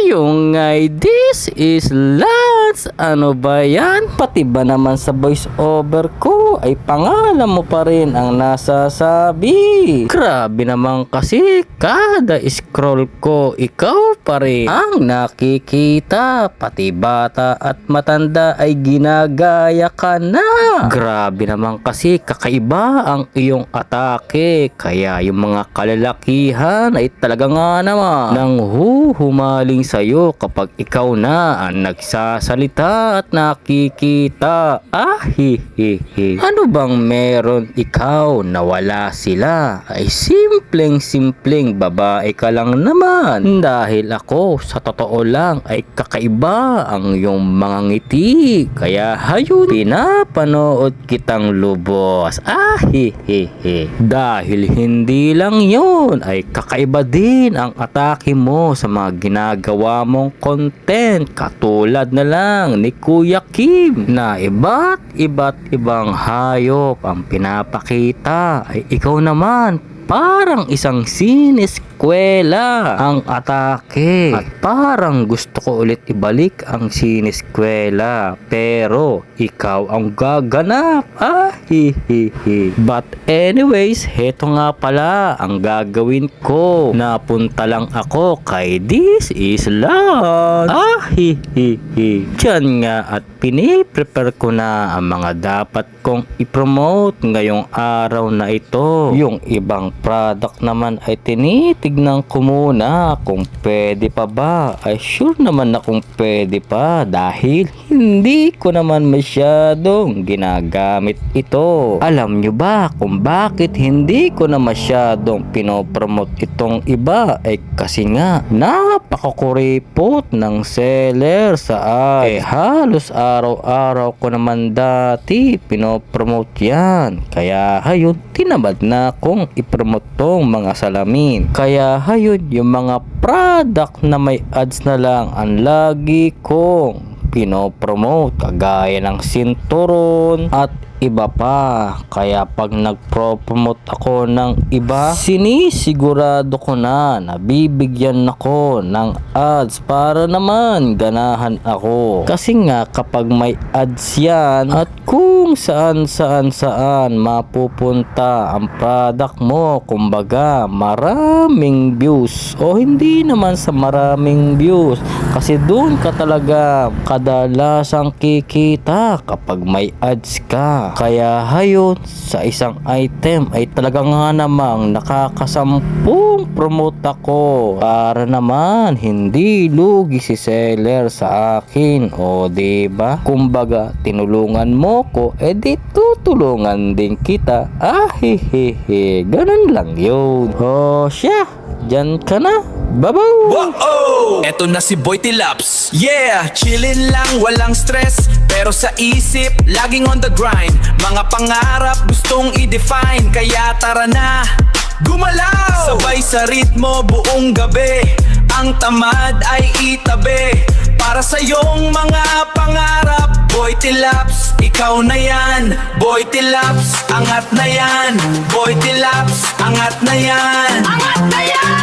Yung ngay, this is Lance. Ano ba yan? Pati ba naman sa voice over ko ay pangalan mo pa rin ang nasasabi? Grabe naman kasi kada scroll ko ikaw pa rin ang nakikita. Pati bata at matanda ay ginagaya ka na. Grabe naman kasi kakaiba ang iyong atake. Kaya yung mga kalalakihan ay talaga nga naman nang humaling sa'yo kapag ikaw na ang nagsasalita at nakikita. Ano bang meron ikaw na wala sila? Ay simpleng babae ka lang naman. Dahil ako sa totoo lang ay kakaiba ang iyong mga ngiti. Kaya hayun, pinapanood kitang lubos. Dahil hindi lang yun ay kakaiba din ang atake mo sa mga ginagawa mong content, katulad na lang ni Kuya Kim na iba't ibang hayop ang pinapakita. Ay ikaw naman parang isang sineskwela ang atake. At parang gusto ko ulit ibalik ang sineskwela, pero ikaw ang gaganap. But anyways, heto nga pala ang gagawin ko. Napunta lang ako kay This is Lance. Diyan nga at piniprepare ko na ang mga dapat kong ipromote ngayong araw na ito. Yung ibang product naman ay tinitignan ko muna kung pwede pa ba. Ay sure naman na kung pwede pa dahil hindi ko naman masyadong ginagamit ito. Alam nyo ba kung bakit hindi ko na masyadong pinopromote itong iba? Ay kasi nga napakakuripot ng seller sa ads. Halos araw-araw ko naman dati pinopromote yan. Kaya hayun, tinamad na akong ipromote tong mga salamin. Kaya hayun, yung mga product na may ads na lang ang lagi kong pinopromote, kagaya ng sinturon at iba pa. Kaya pag nagpropromote ako ng iba, sinisigurado ko na nabibigyan ako ng ads para naman ganahan ako. Kasi nga kapag may ads yan at kung saan mapupunta ang product mo, kumbaga maraming views o hindi naman sa maraming views, kasi doon ka talaga kadalasang kikita kapag may ads ka. Kaya hayun, sa isang item ay talaga nga namang nakakasampung promote ako para naman hindi lugi si seller sa akin. O diba? Kumbaga tinulungan mo ko, edi tutulungan din kita. Ganun lang yun. O siya, dyan ka na. Babaw! Wow! Eto na si Boy Tilaps. Yeah! Chillin' lang, walang stress, pero sa isip, laging on the grind. Mga pangarap gustong i-define, kaya tara na, gumalaw! Sabay sa ritmo buong gabi, ang tamad ay itabi. Para sa iyong mga pangarap, Boy Tilaps, ikaw na yan. Boy Tilaps, angat na yan. Boy Tilaps, angat na yan. Angat na yan!